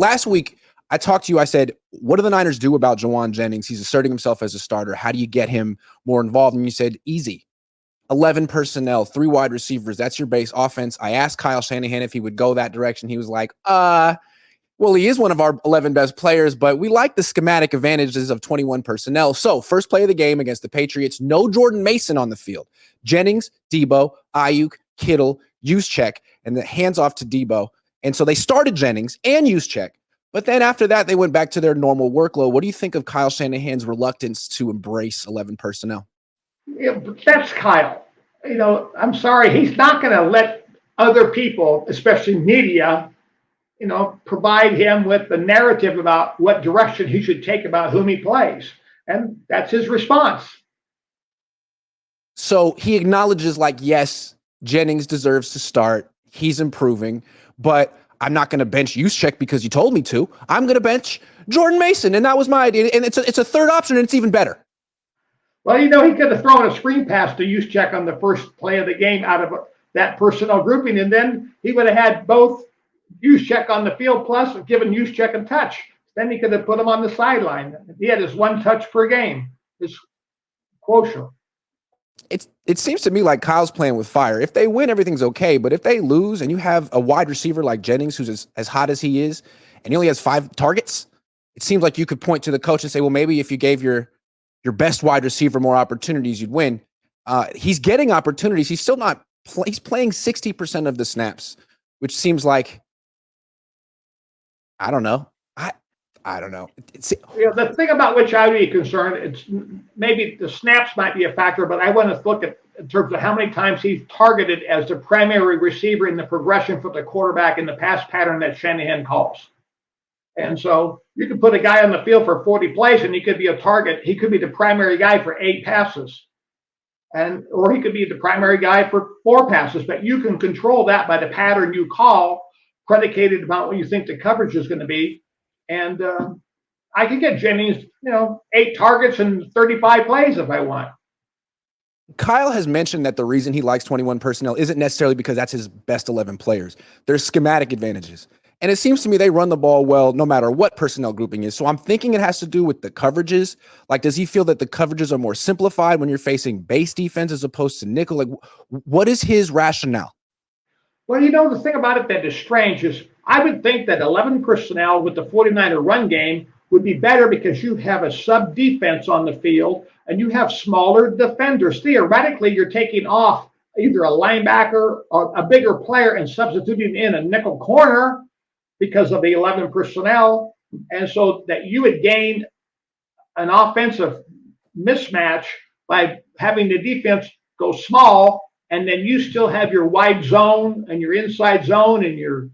last week I talked to you. I said, what do the Niners do about Jauan Jennings? He's asserting himself as a starter. How do you get him more involved? And you said, easy. 11 personnel, 3 wide receivers. That's your base offense. I asked Kyle Shanahan if he would go that direction. He was like, well, he is one of our 11 best players, but we like the schematic advantages of 21 personnel. So first play of the game against the Patriots, no Jordan Mason on the field. Jennings, Debo, Ayuk, Kittle, Juszczyk, and the hands off to Debo. And so they started Jennings and Juszczyk, but then after that, they went back to their normal workload. What do you think of Kyle Shanahan's reluctance to embrace 11 personnel? Yeah, but that's Kyle. I'm sorry, he's not going to let other people, especially media, provide him with the narrative about what direction he should take about whom he plays. And that's his response. So he acknowledges, like, yes, Jennings deserves to start. He's improving, but I'm not going to bench Juszczyk because you told me to. I'm going to bench Jordan Mason, and that was my idea. And it's a third option, and it's even better. Well, he could have thrown a screen pass to Juszczyk on the first play of the game out of that personnel grouping, and then he would have had both Juszczyk on the field plus given Juszczyk a touch. Then he could have put him on the sideline. He had his 1 touch per game. His quotient. It seems to me like Kyle's playing with fire. If they win, everything's okay. But if they lose and you have a wide receiver like Jennings, who's as hot as he is, and he only has 5 targets, it seems like you could point to the coach and say, well, maybe if you gave your best wide receiver more opportunities, you'd win. He's getting opportunities. He's still not he's playing 60% of the snaps, which seems like, I don't know. I don't know. The thing about which I would be concerned, it's maybe the snaps might be a factor, but I want to look at in terms of how many times he's targeted as the primary receiver in the progression for the quarterback in the pass pattern that Shanahan calls. And so you could put a guy on the field for 40 plays and he could be a target. He could be the primary guy for 8 passes. Or he could be the primary guy for 4 passes, but you can control that by the pattern you call, predicated about what you think the coverage is going to be. And I could get Jennings, 8 targets and 35 plays if I want. Kyle has mentioned that the reason he likes 21 personnel isn't necessarily because that's his best 11 players. There's schematic advantages. And it seems to me they run the ball well no matter what personnel grouping is. So I'm thinking it has to do with the coverages. Like, does he feel that the coverages are more simplified when you're facing base defense as opposed to nickel? Like, what is his rationale? Well, the thing about it that is strange is I would think that 11 personnel with the 49er run game would be better because you have a sub defense on the field and you have smaller defenders. Theoretically, you're taking off either a linebacker or a bigger player and substituting in a nickel corner because of the 11 personnel. And so that you would gain an offensive mismatch by having the defense go small, and then you still have your wide zone and your inside zone and your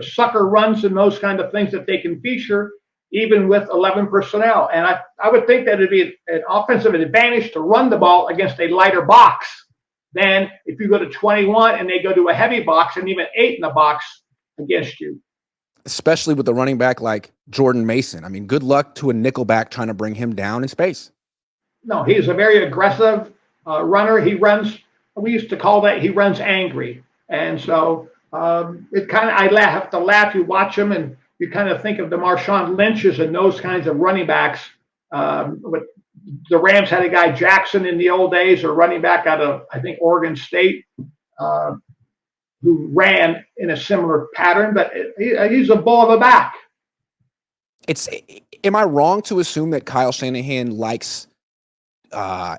sucker runs and those kind of things that they can feature even with 11 personnel. And I would think that it'd be an offensive advantage to run the ball against a lighter box than if you go to 21 and they go to a heavy box and even 8 in the box against you. Especially with a running back like Jordan Mason. I mean, good luck to a nickelback trying to bring him down in space. No, he's a very aggressive runner. He runs, we used to call that, he runs angry. And so it kind of, I have to laugh. You watch him and you kind of think of the Marshawn Lynch's and those kinds of running backs. With the Rams had a guy, Jackson, in the old days, or running back out of, I think, Oregon State, who ran in a similar pattern, but he's a bull of a back. Am I wrong to assume that Kyle Shanahan likes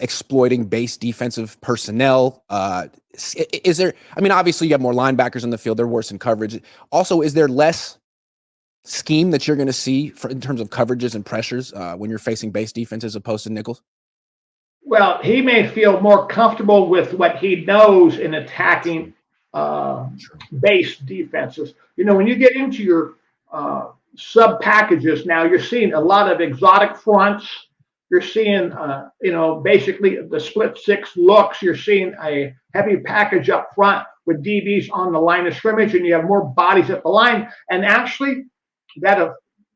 exploiting base defensive personnel? Is there, I mean, obviously you have more linebackers in the field. They're worse in coverage. Also, is there less scheme that you're going to see in terms of coverages and pressures when you're facing base defense as opposed to nickels? Well, he may feel more comfortable with what he knows in attacking base defenses. When you get into your sub packages now, you're seeing a lot of exotic fronts. You're seeing, basically the split 6 looks. You're seeing a heavy package up front with DBs on the line of scrimmage, and you have more bodies at the line. And actually, that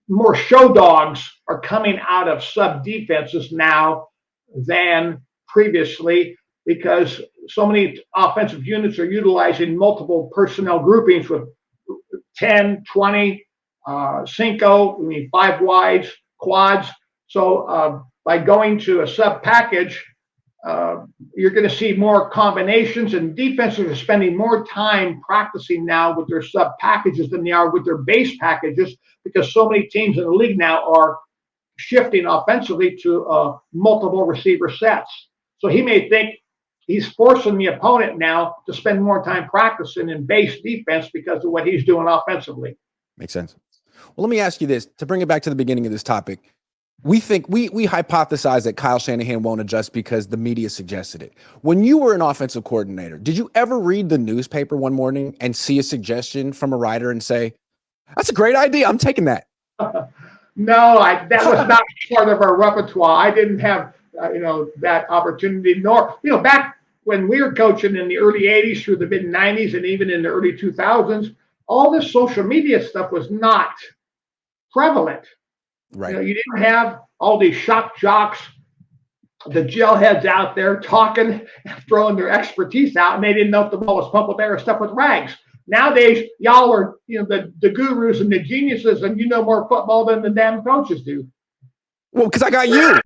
more show dogs are coming out of sub defenses now than previously, because so many offensive units are utilizing multiple personnel groupings with 10, 20 cinco, I mean 5 wides, quads. So by going to a sub package, you're going to see more combinations, and defenses are spending more time practicing now with their sub packages than they are with their base packages, because so many teams in the league now are shifting offensively to multiple receiver sets. So he may think he's forcing the opponent now to spend more time practicing in base defense because of what he's doing offensively. Makes sense. Well, let me ask you this to bring it back to the beginning of this topic. We think we hypothesize that Kyle Shanahan won't adjust because the media suggested it. When you were an offensive coordinator, did you ever read the newspaper one morning and see a suggestion from a writer and say, "That's a great idea. I'm taking that"? No, that was not part of our repertoire. I didn't have that opportunity. Nor back when we were coaching in the early '80s through the mid '90s and even in the early 2000s, all this social media stuff was not prevalent. Right. You didn't have all these shock jocks, the gel-heads out there talking, throwing their expertise out, and they didn't know if the ball was pumped with air or stuff with rags. Nowadays, y'all are the gurus and the geniuses, and you know more football than the damn coaches do. Well, because I got you.